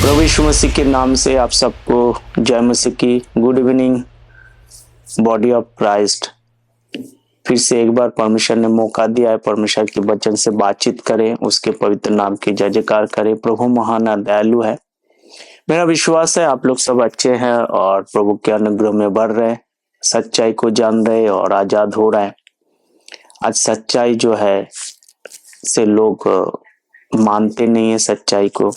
प्रभु यीशु मसीह के नाम से आप सबको जय मसीह की। Good evening body of Christ. फिर से एक बार परमेश्वर ने मौका दिया है परमेश्वर के वचन से बातचीत करें, उसके पवित्र नाम की जय जयकार करें। प्रभु महान और दयालु है। मेरा विश्वास है आप लोग सब अच्छे हैं और प्रभु के अनुग्रह में बढ़ रहे, सच्चाई को जान रहे और आजाद हो रहे हैं। आज सच्चाई जो है से लोग मानते नहीं है सच्चाई को।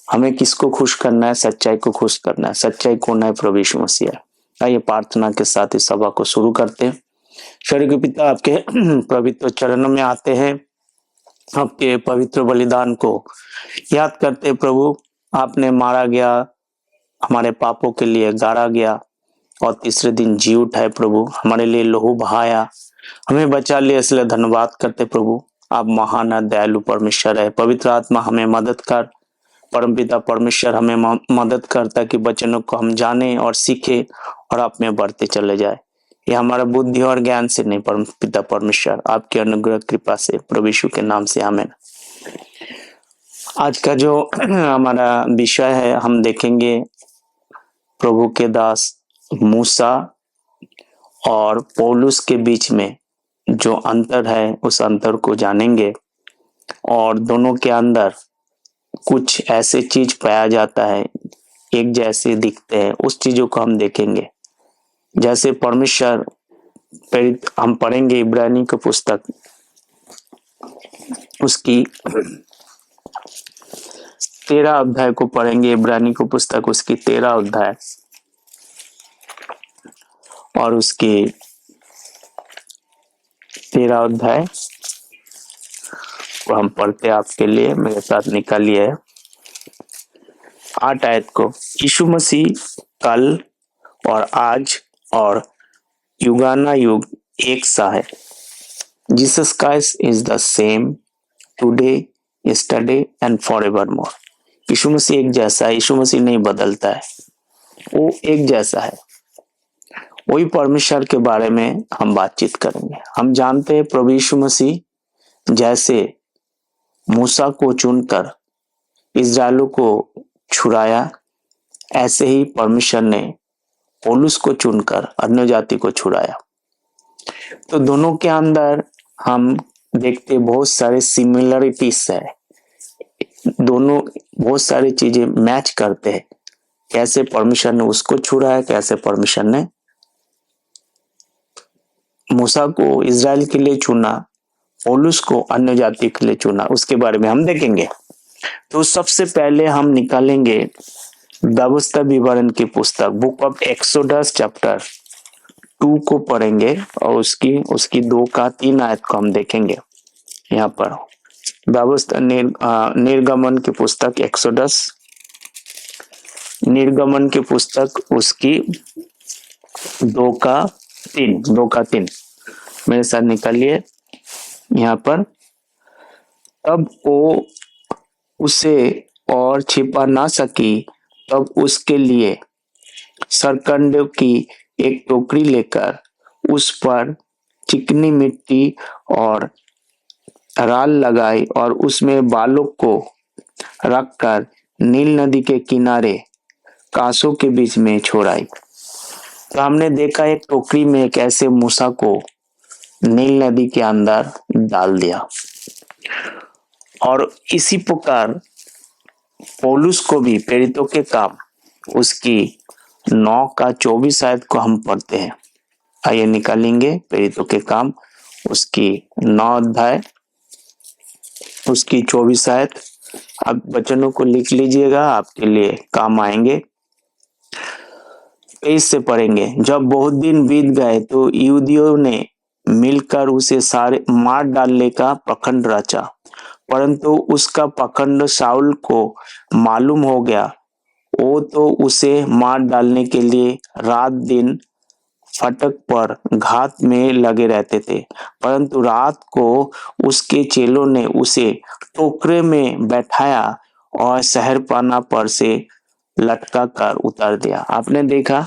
हमें किसको खुश करना है? सच्चाई को खुश करना है। सच्चाई कौन है? प्रभु यीशु मसीह है। आइए प्रार्थना के साथ इस सभा को शुरू करते हैं। स्वर्गीय पिता, आपके पवित्र चरणों में आते हैं, आपके पवित्र बलिदान को याद करते प्रभु। आपने मारा गया, हमारे पापों के लिए गाड़ा गया और तीसरे दिन जी उठाए प्रभु, हमारे लिए लहू बहाया, हमें बचा लिया, इसलिए धन्यवाद करते प्रभु। आप महान और दयालु परमेश्वर है। पवित्र आत्मा हमें मदद कर, परमपिता परमेश्वर हमें मदद कर ताकि वचनों को हम जाने और सीखे और आप में बढ़ते चले जाए। ये हमारा बुद्धि और ज्ञान से नहीं, परमपिता परमेश्वर आपके अनुग्रह कृपा से, प्रभु यीशु के नाम से आमीन। आज का जो हमारा विषय है, हम देखेंगे प्रभु के दास मूसा और पौलुस के बीच में जो अंतर है उस अंतर को जानेंगे और दोनों के अंदर कुछ ऐसे चीज पाया जाता है, एक जैसे दिखते हैं, उस चीजों को हम देखेंगे। जैसे परमेश्वर, हम पढ़ेंगे इब्रानी की पुस्तक, उसकी 13 अध्याय को पढ़ेंगे। इब्रानी की पुस्तक उसकी 13 अध्याय और उसकी 13 अध्याय को हम पढ़ते आपके लिए, मेरे साथ निकालिए 8 आयत को। यीशु मसीह कल और आज और युगाना युग एक सा है। Jesus Christ is the same today, yesterday and forevermore. Yeshu Masih एक जैसा है, यीशु मसीह नहीं बदलता है, वो एक जैसा है। वही परमेश्वर के बारे में हम बातचीत करेंगे। हम जानते हैं प्रभु यीशु मसीह जैसे मूसा को चुनकर इस्राएलों को छुड़ाया, ऐसे ही परमेश्वर ने पौलुस को चुनकर अन्य जाति को छुड़ाया। तो दोनों के अंदर हम देखते बहुत सारे सिमिलरिटीज है, दोनों बहुत सारी चीजें मैच करते हैं। कैसे परमेश्वर ने उसको छुड़ाया, कैसे परमेश्वर ने मूसा को इजराइल के लिए चुना, पौलुस को अन्य जाति के लिए चुना, उसके बारे में हम देखेंगे। तो सबसे पहले हम निकालेंगे व्यवस्था विवरण की पुस्तक, बुक ऑफ एक्सोडस चैप्टर 2 को पढ़ेंगे और उसकी 2 का 3 आयत को हम देखेंगे। यहाँ पर व्यवस्था निर्गमन की पुस्तक, एक्सोडस निर्गमन की पुस्तक उसकी 2 का 3 मेरे साथ निकालिए। यहाँ पर तब वो उसे और छिपा ना सकी, तब उसके लिए सरकंडे की एक टोकरी लेकर उस पर चिकनी मिट्टी और राल लगाई और उसमें बालों को रखकर नील नदी के किनारे कांसों के बीच में छोड़ाई। तो हमने देखा एक टोकरी में कैसे मूसा को नील नदी के अंदर डाल दिया और इसी प्रकार पौलुस को भी प्रेरितों के काम उसकी 9 का 24 आयत को हम पढ़ते हैं। आइए निकालेंगे प्रेरितों के काम उसकी 9 अध्याय उसकी 24 आयत। आप वचनों को लिख लीजिएगा, आपके लिए काम आएंगे। इससे पढ़ेंगे। जब बहुत दिन बीत गए तो यहूदियों ने मिलकर उसे सारे मार डालने का पखंड रचा, परंतु उसका पखंड शाऊल को मालूम हो गया। वो तो उसे मार डालने के लिए रात दिन फटक पर घात में लगे रहते थे, परंतु रात को उसके चेलों ने उसे टोकरे में बैठाया और शहरपाना पर से लटका कर उतार दिया। आपने देखा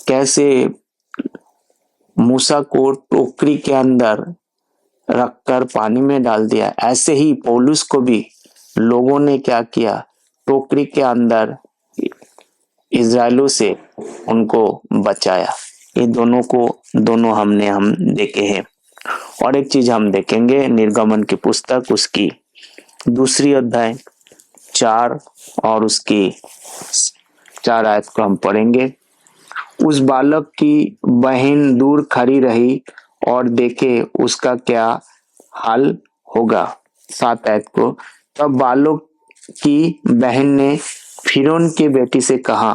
कैसे मूसा को टोकरी के अंदर रखकर पानी में डाल दिया। ऐसे ही पौलुस को भी लोगों ने क्या किया, टोकरी के अंदर इजराइलों से उनको बचाया। ये दोनों हम देखे हैं। और एक चीज हम देखेंगे, निर्गमन की पुस्तक उसकी 2 अध्याय 4 और उसकी 4 आयत को हम पढ़ेंगे। उस बालक की बहन दूर खड़ी रही और देखे उसका क्या हाल होगा। 7 आयत को, तब बालक की बहन ने फिरौन के बेटी से कहा,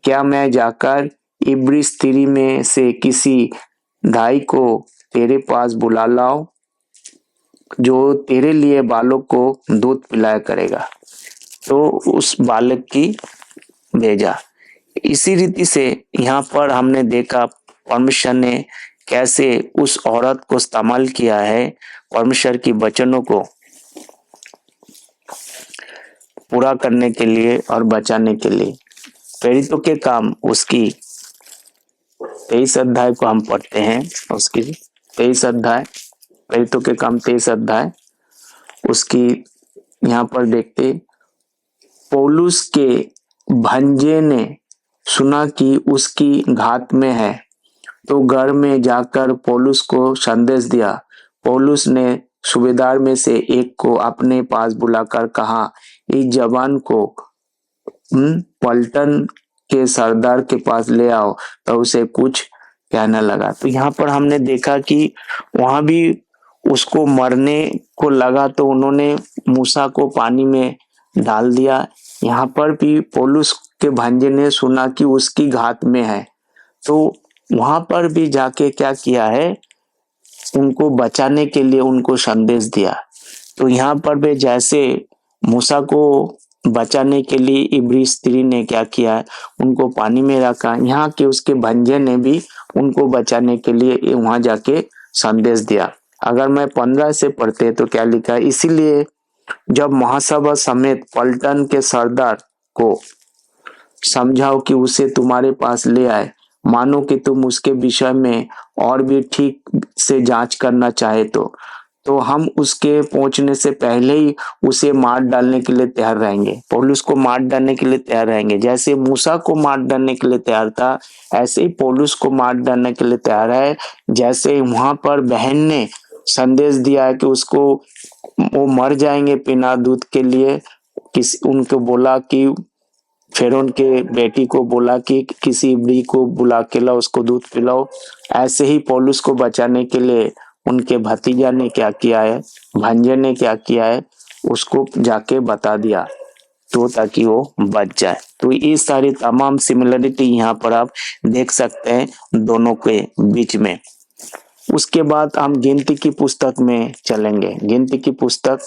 क्या मैं जाकर इब्री स्त्री में से किसी दाई को तेरे पास बुला लाऊं जो तेरे लिए बालक को दूध पिलाया करेगा। तो उस बालक की भेजा। इसी रीति से यहाँ पर हमने देखा परमेश्वर ने कैसे उस औरत को इस्तेमाल किया है परमेश्वर की वचनों को पूरा करने के लिए और बचाने के लिए। प्रेरितों के काम उसकी 23 अध्याय को हम पढ़ते हैं। उसकी 23 अध्याय, प्रेरितों के काम 23 अध्याय उसकी यहाँ पर देखते, पौलुस के भंजे ने सुना कि उसकी घात में है तो घर में जाकर पौलुस को संदेश दिया। पौलुस ने सूबेदार में से एक को अपने पास बुलाकर कहा, इस जवान को पलटन के सरदार के पास ले आओ। तो उसे कुछ कहने लगा। तो यहाँ पर हमने देखा कि वहां भी उसको मरने को लगा तो उन्होंने मूसा को पानी में डाल दिया। यहाँ पर भी पौलुस के भांजे ने सुना कि उसकी घात में है तो वहां पर भी जाके क्या किया है, उनको बचाने के लिए उनको संदेश दिया। तो यहाँ पर भी जैसे मूसा को बचाने के लिए इब्री स्त्री ने क्या किया है, उनको पानी में रखा, यहाँ के उसके भंजे ने भी उनको बचाने के लिए वहां जाके संदेश दिया। अगर मैं 15 से पढ़ते तो क्या लिखा है, इसीलिए जब महासभा समेत पलटन के सरदार को समझाओ कि उसे तुम्हारे पास ले आए, मानो कि तुम उसके विषय में और भी ठीक से जांच करना चाहे तो हम उसके पहुंचने से पहले ही उसे मार डालने के लिए तैयार रहेंगे। पौलुस को मार डालने के लिए तैयार रहेंगे। जैसे मूसा को मार डालने के लिए तैयार था, ऐसे ही पौलुस को मार डालने के लिए तैयार है। जैसे वहां पर बहन ने संदेश दिया है कि उसको वो मर जाएंगे बिना दूध के लिए, उनको बोला कि फिरौन के बेटी को बोला कि किसी इब्री को बुला के लाओ, उसको दूध पिलाओ। ऐसे ही पौलुस को बचाने के लिए उनके भतीजा ने क्या किया है, भांजे ने क्या किया है, उसको जाके बता दिया तो ताकि वो बच जाए। तो ये सारी तमाम सिमिलरिटी यहाँ पर आप देख सकते हैं दोनों के बीच में। उसके बाद हम गिनती की पुस्तक में चलेंगे। गिनती की पुस्तक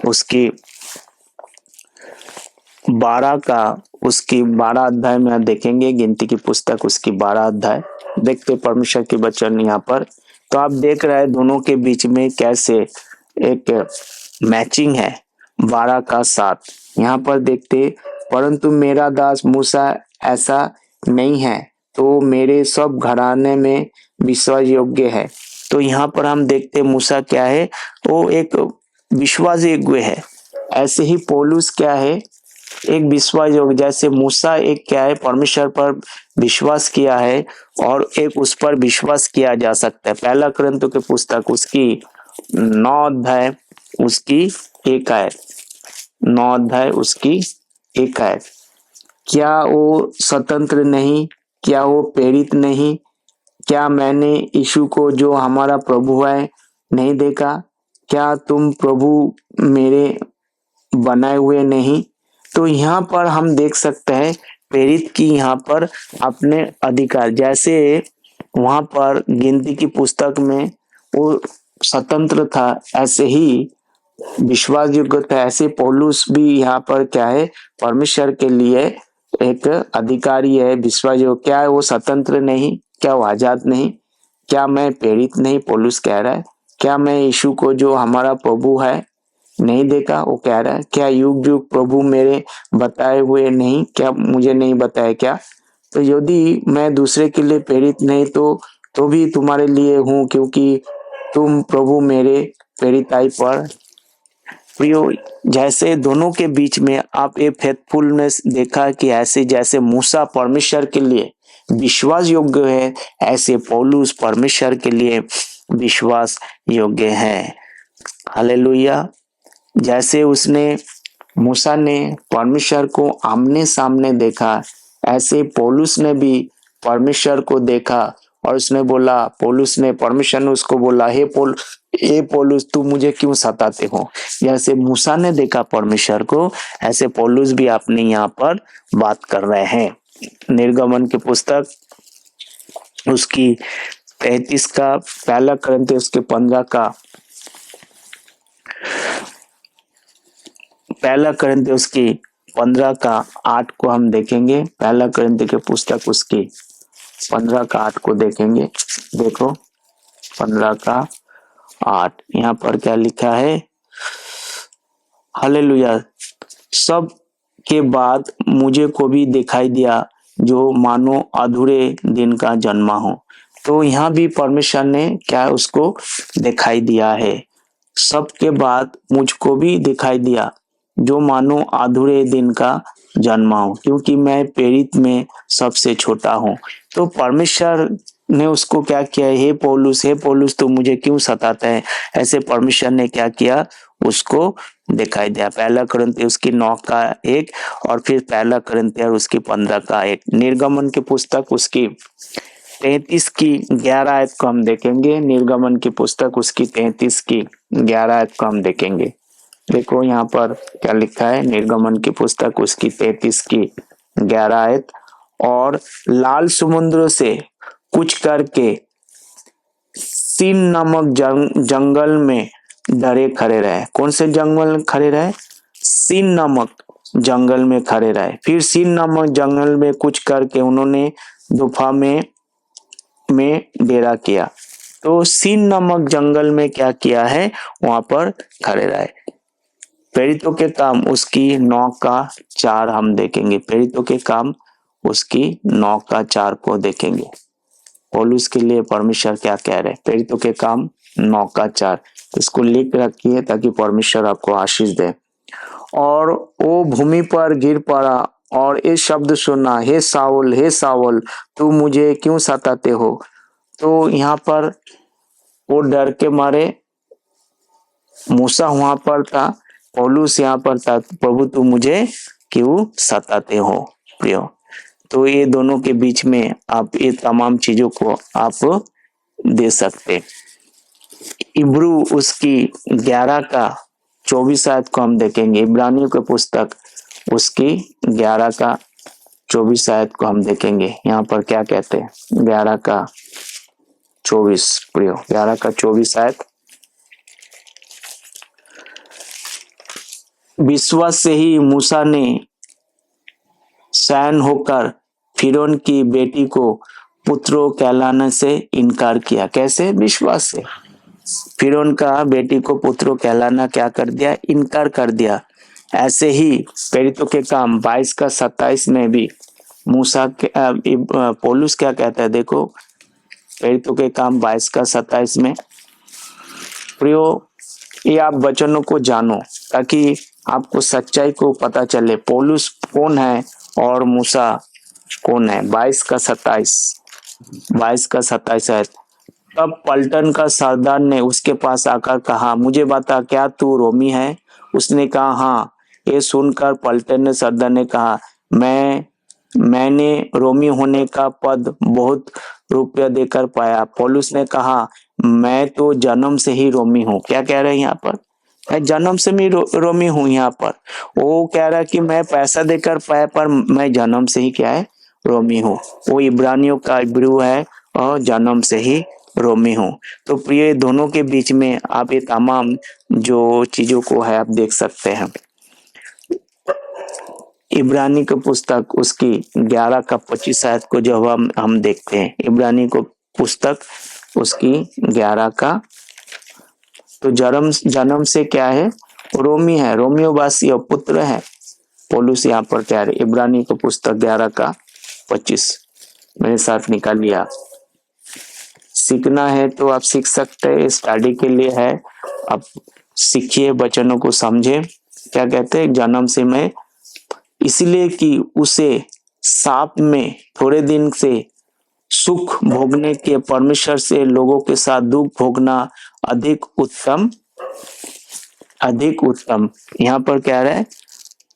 उसकी 12 अध्याय में देखेंगे। गिनती की पुस्तक उसकी 12 अध्याय देखते परमेश्वर के वचन यहाँ पर। तो आप देख रहे हैं दोनों के बीच में कैसे एक मैचिंग है। 12 का 7 यहाँ पर देखते, परंतु मेरा दास मूसा ऐसा नहीं है तो मेरे सब घराने में विश्वास योग्य है। तो यहाँ पर हम देखते मूसा क्या है, वो एक विश्वास योग्य है। ऐसे ही पौलुस क्या है, एक विश्वास योग्य। जैसे मूसा एक क्या है, परमेश्वर पर विश्वास किया है और एक उस पर विश्वास किया जा सकता है। पहला कुरिन्थियों की पुस्तक उसकी 9 अध्याय उसकी 1 आयत, 9 अध्याय उसकी 1 आयत, क्या वो स्वतंत्र नहीं, क्या वो प्रेरित नहीं, क्या मैंने यीशु को जो हमारा प्रभु है नहीं देखा, क्या तुम प्रभु मेरे बनाए हुए नहीं। तो यहाँ पर हम देख सकते हैं प्रेरित की यहाँ पर अपने अधिकार, जैसे वहां पर गिनती की पुस्तक में वो स्वतंत्र था ऐसे ही विश्वास योग्य था। ऐसे पौलुस भी यहाँ पर क्या है, परमेश्वर के लिए एक अधिकारी है, विश्वास योग्य। क्या है वो स्वतंत्र नहीं, क्या वो आजाद नहीं, क्या मैं प्रेरित नहीं, पौलुस कह रहा है। क्या मैं यीशु को जो हमारा प्रभु है नहीं देखा, वो कह रहा है। क्या युग युग प्रभु मेरे बताए हुए नहीं, क्या मुझे नहीं बताया क्या। तो यदि मैं दूसरे के लिए प्रेरित नहीं तो भी तुम्हारे लिए हूँ, क्योंकि तुम प्रभु मेरे प्रेरिताई पर प्रियो, जैसे दोनों के बीच में आप ये फेथफुलनेस देखा कि ऐसे जैसे मूसा परमेश्वर के लिए विश्वास योग्य है, ऐसे पौलुस परमेश्वर के लिए विश्वास योग्य है। हालेलुया। जैसे उसने मूसा ने परमेश्वर को आमने सामने देखा, ऐसे पौलुस ने भी परमेश्वर को देखा और उसने बोला, पौलुस ने, परमेश्वर ने उसको बोला, हे पौलुस तू मुझे क्यों सताते हो। जैसे मूसा ने देखा परमेश्वर को, ऐसे पौलुस भी अपने यहाँ पर बात कर रहे हैं। निर्गमन की पुस्तक उसकी 35 का पहला करंथियों उसके 15 का पहला करंथियों उसकी 15 का 8 को हम देखेंगे। पहला करंथियों की पुस्तक उसकी 15 का 8 को देखेंगे। देखो 15 का 8 यहाँ पर क्या लिखा है। हालेलुया। सब के बाद मुझे को भी दिखाई दिया जो मानो अधूरे दिन का जन्मा हो। तो यहाँ भी परमेश्वर ने क्या उसको दिखाई दिया है। सबके बाद मुझको भी दिखाई दिया जो मानो अधूरे दिन का जन्मा हो, क्योंकि मैं प्रेरित में सबसे छोटा हूँ। तो परमेश्वर ने उसको क्या किया, हे पौलुस तू मुझे क्यों सताता है। ऐसे परमेश्वर ने क्या किया, उसको दिखाई दिया। पहला करंथियों उसकी 9 का 1 और फिर पहला करंथियों उसकी 15 का 1। निर्गमन की पुस्तक उसकी 33 की 11 आयत को हम देखेंगे। निर्गमन की पुस्तक उसकी 33 की 11 आयत को हम देखेंगे। देखो यहाँ पर क्या लिखा है। निर्गमन की पुस्तक उसकी 33 की 11 आयत। और लाल समुद्र से कुछ करके सीन नामक जंगल में डरे खड़े रहे। कौन से जंगल में खड़े रहे, सीन नामक जंगल में खड़े रहे। फिर सीन नामक जंगल में कुछ करके उन्होंने गुफा में डेरा किया। तो सीन नामक जंगल में क्या किया है, वहां पर खड़े रहे। प्रेरितों के काम उसकी 9 का 4 हम देखेंगे। प्रेरितों के काम उसकी 9 का 4 को देखेंगे। पौलुस के लिए परमेश्वर क्या कह रहे हैं। प्रेरितों के काम 9 का 4 इसको लिख रखिए ताकि परमेश्वर आपको आशीष दे। और वो भूमि पर गिर पड़ा और ये शब्द सुना, हे साउल तू मुझे क्यों सताते हो। तो यहाँ पर वो डर के मारे, मूसा वहां पर था, पौलुस यहाँ पर था, प्रभु तू मुझे क्यों सताते हो प्रियो। तो ये दोनों के बीच में आप ये तमाम चीजों को आप दे सकते। इब्रू उसकी 11 का 24 आयत को हम देखेंगे। इब्रानियों की पुस्तक उसकी 11 का 24 आयत को हम देखेंगे। यहाँ पर क्या कहते हैं, 11 का 24 प्रियो, 11 का 24 आयत। विश्वास से ही मूसा ने सैन होकर फिरौन की बेटी को पुत्रों कहलाने से इनकार किया। कैसे, विश्वास से फिरौन का बेटी को पुत्रों कहलाना क्या कर दिया, इनकार कर दिया। ऐसे ही प्रेरितों के काम 22 का 27 में भी मूसा के पौलुस क्या कहता है। देखो प्रेरितों के काम 22 का 27 में, प्रियो ये आप वचनों को जानो ताकि आपको सच्चाई को पता चले, पौलुस कौन है और मूसा कौन है। 22 का 27 है। तब पलटन का सरदार ने उसके पास आकर कहा, मुझे बता क्या तू रोमी है। उसने कहा हाँ। ये सुनकर पलटन ने सरदार ने कहा, मैंने रोमी होने का पद बहुत रुपया देकर पाया। पौलुस ने कहा, मैं तो जन्म से ही रोमी हूँ। क्या कह रहे हैं यहाँ पर, मैं जन्म से भी रोमी हूँ। यहाँ पर वो कह रहा है कि मैं पैसा देकर पाया, पर मैं जन्म से ही क्या है, रोमी हूँ। वो इब्रानियों का इब्रू है और जन्म से ही रोमी हूँ। तो प्रिय दोनों के बीच में आप ये तमाम जो चीजों को है आप देख सकते हैं। इब्रानी की पुस्तक उसकी 11 का 25 आयत को जब हम देखते हैं, इब्रानी को पुस्तक उसकी 11 का, तो जन्म से क्या है, रोमी है, रोमियोवासी और पुत्र है। पौलुस यहाँ पर क्या है, इब्रानी को पुस्तक 11 का 25 मेरे साथ निकाल लिया। सीखना है तो आप सीख सकते हैं, स्टडी के लिए है। आप सीखिए, वचनों को समझे। क्या कहते हैं, जन्म से मैं, इसलिए कि उसे साप में थोड़े दिन से सुख भोगने के परमेश्वर से लोगों के साथ दुख भोगना अधिक उत्तम, अधिक उत्तम। यहाँ पर कह रहा है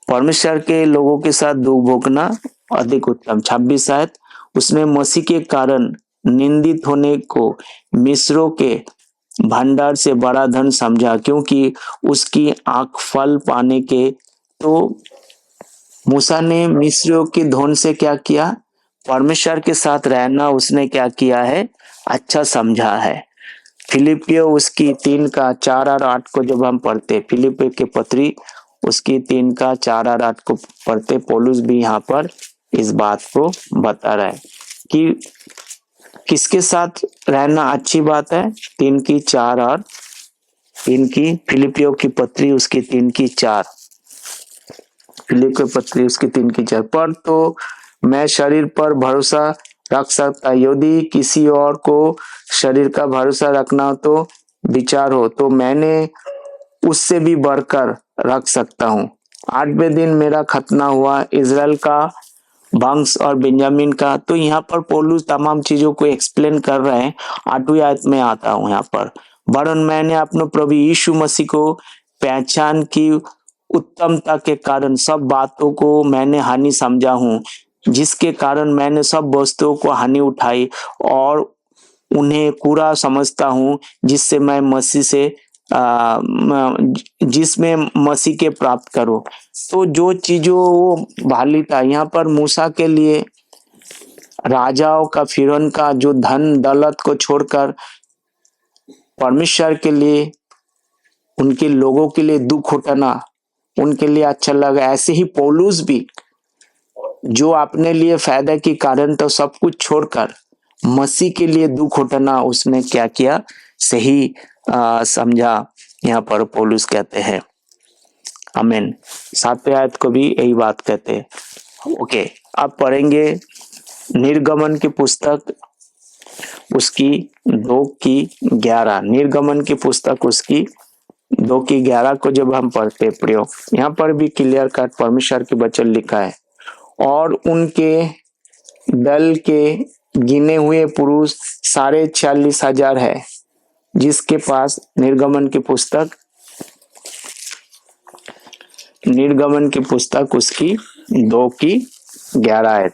परमेश्वर के लोगों के साथ दुख भोगना अधिक उत्तम। 26 आयत, उसने मसीह के कारण निंदित होने को मिस्रों के भंडार से बड़ा धन समझा, क्योंकि उसकी आंख फल पाने के। तो मूसा ने मिस्रियों की धन से क्या किया, परमेश्वर के साथ रहना उसने क्या किया है, अच्छा समझा है। फिलिपियो उसकी 3 का 4 और 8 को जब हम पढ़ते, फिलिपियो के पत्री उसकी 3 का 4 और 8 को पढ़ते, पौलुस भी यहाँ पर इस बात को बता रहा है कि किसके साथ रहना अच्छी बात है। 3 की 4 और फिलिपियो की पत्री उसकी 3 की 4, फिलिपियो की पत्री उसकी 3 की 4। पर तो मैं शरीर पर भरोसा रख सकता, यदि किसी और को शरीर का भरोसा रखना तो विचार हो, तो मैंने उससे भी बढ़कर रख सकता हूँ। 8वें दिन मेरा खतना हुआ, इज़राइल का वंश और बेंजामिन का। तो यहाँ पर पौलुस तमाम चीजों को एक्सप्लेन कर रहे हैं। 8वीं आयत में आता हूँ यहाँ पर, वरन मैंने अपने प्रभु यीशु मसीह को पहचान की उत्तमता के कारण सब बातों को मैंने हानि समझा हूँ, जिसके कारण मैंने सब वस्तुओं को हानि उठाई और उन्हें पूरा समझता हूँ, जिससे मैं मसीह से जिसमें मसीह के प्राप्त करो। तो जो चीजों वो भाली था, यहाँ पर मूसा के लिए राजाओं का, फिरौन का जो धन दौलत को छोड़कर परमेश्वर के लिए, उनके लोगों के लिए दुख उठाना उनके लिए अच्छा लगा। ऐसे ही पौलुस भी जो अपने लिए फायदा के कारण तो सब कुछ छोड़कर मसीह के लिए दुख उठाना उसने क्या किया, सही समझा। यहाँ पर पौलुस कहते हैं, आमीन। 7वें आयत को भी यही बात कहते हैं। ओके, अब पढ़ेंगे निर्गमन की पुस्तक उसकी 2 की 11। निर्गमन की पुस्तक उसकी 2 की 11 को जब हम पढ़ते प्रयोग, यहाँ पर भी क्लियर कट परमेश्वर के वचन लिखा है, और उनके दल के गिने हुए पुरुष 46,500 है। जिसके पास निर्गमन की पुस्तक उसकी 2 की 11 है।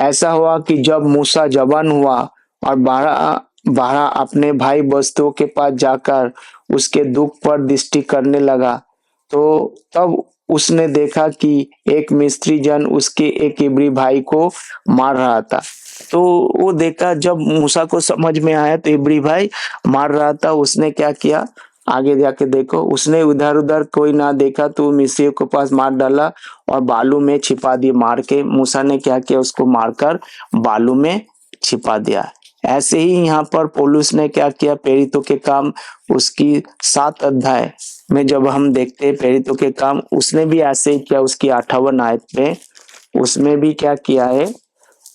ऐसा हुआ कि जब मूसा जवान हुआ और बारह अपने भाई बस्तुओं के पास जाकर उसके दुख पर दृष्टि करने लगा, तो तब उसने देखा कि एक मिस्त्री जन उसके एक इब्री भाई को मार रहा था। तो वो देखा, जब मूसा को समझ में आया तो इब्री भाई मार रहा था, उसने क्या किया, आगे जाके देखो, उसने उधर उधर कोई ना देखा तो मिस्रियों के पास मार डाला और बालू में छिपा दिया। मार के मूसा ने क्या किया, उसको मारकर बालू में छिपा दिया। ऐसे ही यहाँ पर पौलुस ने क्या किया, प्रेरितों के काम उसकी 7 अध्याय में जब हम देखते हैं प्रेरितों के काम, उसने भी ऐसे ही किया। उसकी 58 आयत में उसमें भी क्या किया है,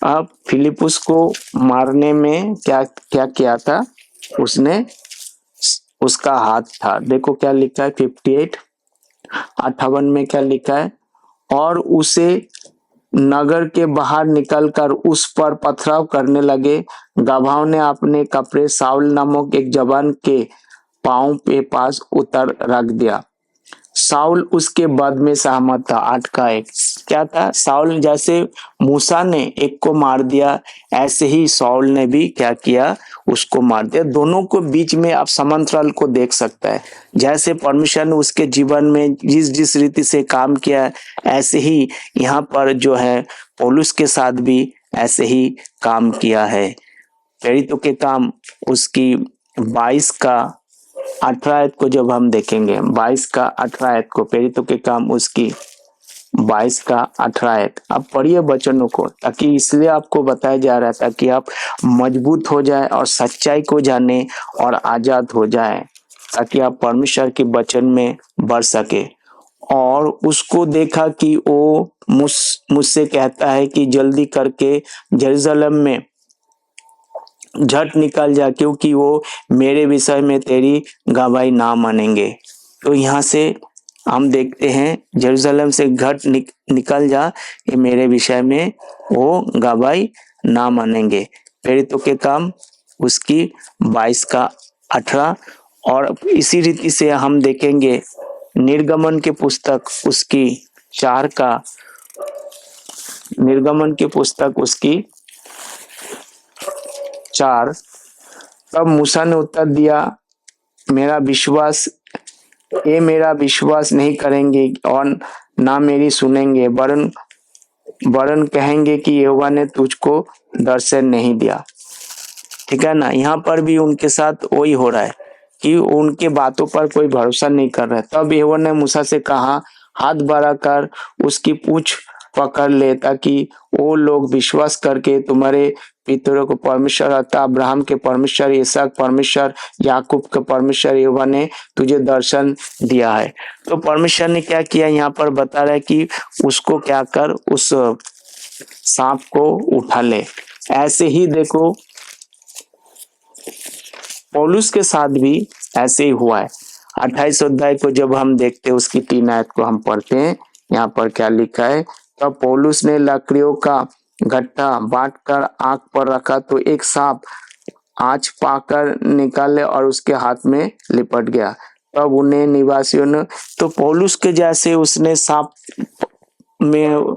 अब फिलिपुस को मारने में क्या क्या किया था, उसने उसका हाथ था। देखो क्या लिखा है 58 में क्या लिखा है, और उसे नगर के बाहर निकलकर उस पर पथराव करने लगे। गवाहों ने अपने कपड़े साउल नामक एक जवान के पांव पे पास उतर रख दिया। साउल उसके बाद में सहमत था। 8 का 1 क्या था, साउल जैसे मूसा ने एक को मार दिया, ऐसे ही साउल ने भी क्या किया, उसको मार दिया। दोनों को बीच में आप समांतराल को देख सकता है। जैसे परमेश्वर ने उसके जीवन में जिस जिस रीति से काम किया, ऐसे ही यहाँ पर जो है पौलुस के साथ भी ऐसे ही काम किया है। प्रेरितों के काम उसकी 22 का 18 को जब हम देखेंगे, 22 का 18 को, प्रेरितों के काम उसकी 22 का 18। अब पढ़िए वचनों को, ताकि इसलिए आपको बताया जा रहा था कि आप मजबूत हो जाए और सच्चाई को जाने और आजाद हो जाए, ताकि आप परमेश्वर के वचन में बढ़ सके। और उसको देखा कि वो मुझसे कहता है कि जल्दी करके जेरूशलेम में झट निकल जा, क्योंकि वो मेरे विषय में तेरी गवाही ना मानेंगे। तो यहाँ से हम देखते हैं यरूशलेम से निकल जा, ये मेरे विषय में वो गवाही ना मानेंगे। प्रेरितों के काम उसकी 22 का 18। और इसी रीति से हम देखेंगे निर्गमन के पुस्तक उसकी 4 का, निर्गमन की पुस्तक उसकी 4। तब मूसा ने उत्तर दिया, मेरा विश्वास ये मेरा विश्वास नहीं करेंगे और ना मेरी सुनेंगे, वरन कहेंगे कि यहोवा ने तुझको दर्शन नहीं दिया। ठीक है ना, यहाँ पर भी उनके साथ वही हो रहा है कि उनके बातों पर कोई भरोसा नहीं कर रहा है। तब यहोवा ने मूसा से कहा, हाथ बढ़ा कर उसकी पूंछ पकड़ ले, ताकि वो लोग विश्वास करके तुम्हारे पितरों को परमेश्वर अर्थात अब्राहम के परमेश्वर, इसहाक परमेश्वर, याकूब के परमेश्वर यहोवा ने तुझे दर्शन दिया है। तो परमेश्वर ने क्या किया, यहाँ पर बता रहा है कि उसको क्या कर, उस सांप को उठा ले। ऐसे ही देखो पौलुस के साथ भी ऐसे ही हुआ है। 28 अध्याय को जब हम देखते हैं, उसकी 3 आयत को हम पढ़ते हैं, यहाँ पर क्या लिखा है। तब पौलुस ने लकड़ियों का गट्ठा बांट कर आग पर रखा, तो एक सांप आंच पाकर निकाले और उसके हाथ में लिपट गया। तब उन्हें निवासियों ने, तो पौलुस के जैसे उसने सांप में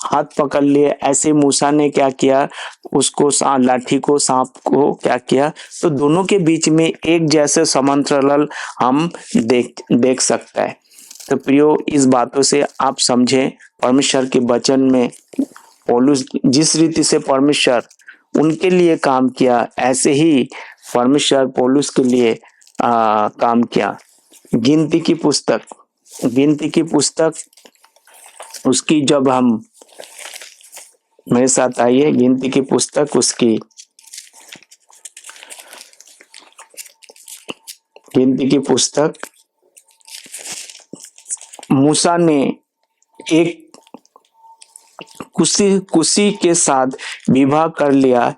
हाथ पकड़ लिए, ऐसे मूसा ने क्या किया, उसको लाठी को, सांप को क्या किया। तो दोनों के बीच में एक जैसे समांतरल हम देख सकता है। तो प्रियो, इस बातों से आप समझें परमेश्वर के वचन में पौलुस जिस रीति से परमेश्वर उनके लिए काम किया, ऐसे ही परमेश्वर पौलुस के लिए काम किया। गिनती की पुस्तक उसकी, जब हम मेरे साथ आइए, गिनती की पुस्तक उसकी, गिनती की पुस्तक, मूसा ने एक कुशी के साथ विवाह कर लिया,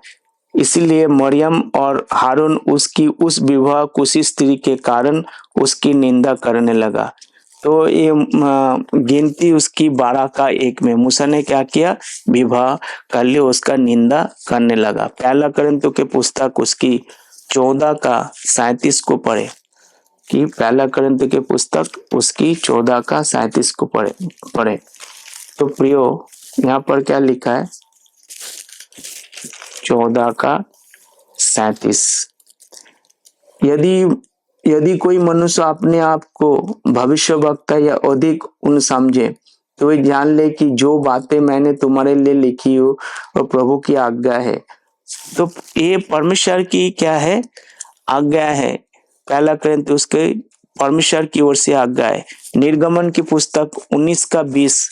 इसलिए मरियम और हारून उसकी उस विवाह कुशी स्त्री के कारण उसकी निंदा करने लगा। तो ये गिनती उसकी 12 का 1 में मूसा ने क्या किया, विवाह कर लिया, उसका निंदा करने लगा। पहला कोरिन्थियों के पुस्तक उसकी 14 का 37 को पढ़े, कि पहला कोरिन्थियों के पुस्तक उसकी 14 का 37 को पढ़े। तो प्रियो, यहाँ पर क्या लिखा है, 14 का 37। यदि कोई मनुष्य अपने आप को भविष्यवक्ता या अधिक उन समझे, तो ये जान ले कि जो बातें मैंने तुम्हारे लिए लिखी हो वो प्रभु की आज्ञा है। तो ये परमेश्वर की क्या है, आज्ञा है। पहला कोरिन्थियों उसके परमेश्वर की ओर से आज्ञा है। निर्गमन की पुस्तक 19 का 20,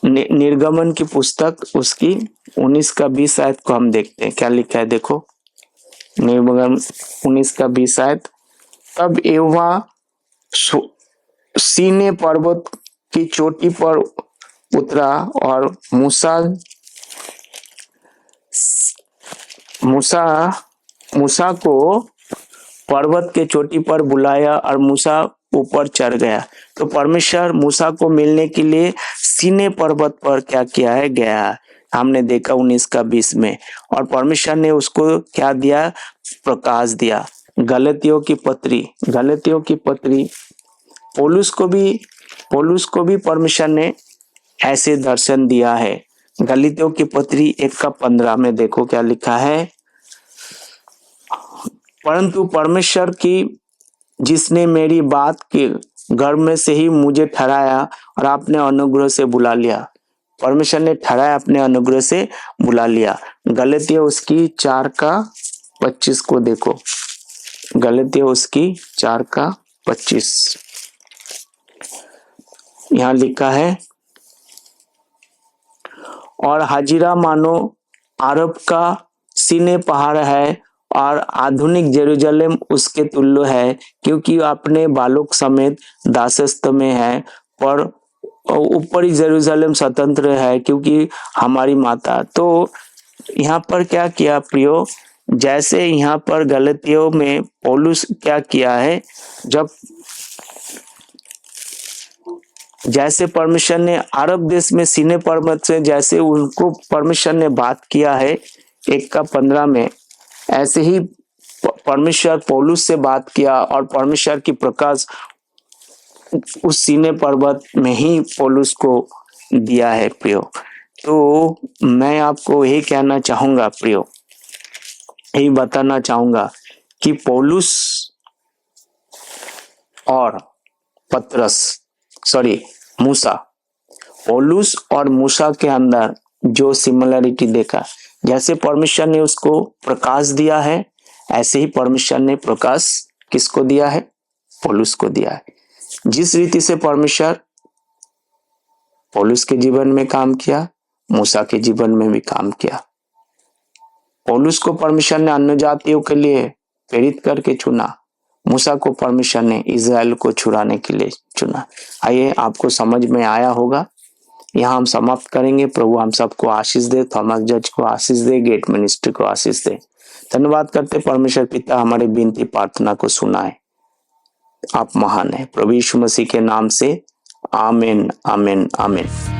निर्गमन की पुस्तक उसकी 19 का 20 आयत को हम देखते हैं, क्या लिखा है, देखो निर्गमन 19 का 20 आयत। तब यहोवा सीने पर्वत की चोटी पर उतरा और मूसा को पर्वत के चोटी पर बुलाया और मूसा ऊपर चढ़ गया। तो परमेश्वर मूसा को मिलने के लिए सीने पर्वत पर क्या किया है, गया है। हमने देखा 19 का 20 में। और परमेश्वर ने उसको क्या दिया, प्रकाश दिया। गलतियों की पत्री पौलुस को भी परमेश्वर ने ऐसे दर्शन दिया है। गलतियों की पत्री 1 का 15 में देखो क्या लिखा है, परंतु परमेश्वर की जिसने मेरी बात के घर में से ही मुझे ठहराया और अपने अनुग्रह से बुला लिया। परमेश्वर ने ठहराया, अपने अनुग्रह से बुला लिया। गलतियां उसकी 4 का 25 को देखो, गलतियां उसकी 4 का 25, यहाँ लिखा है, और हाजिरा मानो अरब का सीने पहाड़ है और आधुनिक यरूशलेम उसके तुल्य है, क्योंकि अपने बालक समेत दासत्व में है, पर ऊपरी यरूशलेम स्वतंत्र है क्योंकि हमारी माता। तो यहाँ पर क्या किया प्रियो, जैसे यहाँ पर गलतियों में पौलुस क्या किया है, जब जैसे परमेश्वर ने अरब देश में सीने पर्वत से जैसे उनको परमेश्वर ने बात किया है 1:15 में, ऐसे ही परमेश्वर पौलुस से बात किया और परमेश्वर की प्रकाश उस सीने पर्वत में ही पौलुस को दिया है प्रियो। तो मैं आपको यही कहना चाहूंगा प्रियो, यही बताना चाहूंगा कि पौलुस और मूसा, पौलुस और मूसा के अंदर जो सिमिलरिटी देखा, जैसे परमेश्वर ने उसको प्रकाश दिया है, ऐसे ही परमेश्वर ने प्रकाश किसको दिया है, पौलुस को दिया है। जिस रीति से परमेश्वर पौलुस के जीवन में काम किया, मूसा के जीवन में भी काम किया। पौलुस को परमेश्वर ने अन्य जातियों के लिए प्रेरित करके चुना, मूसा को परमेश्वर ने इज़राइल को छुड़ाने के लिए चुना। आइए, आपको समझ में आया होगा। यहाँ हम समाप्त करेंगे। प्रभु हम सबको आशीष दे, थॉमस जज को आशीष दे, गेट मिनिस्ट्री को आशीष दे। धन्यवाद करते परमेश्वर पिता हमारे विनती प्रार्थना को सुनाए। आप महान है। प्रभु यीशु मसीह के नाम से आमीन, आमीन, आमीन।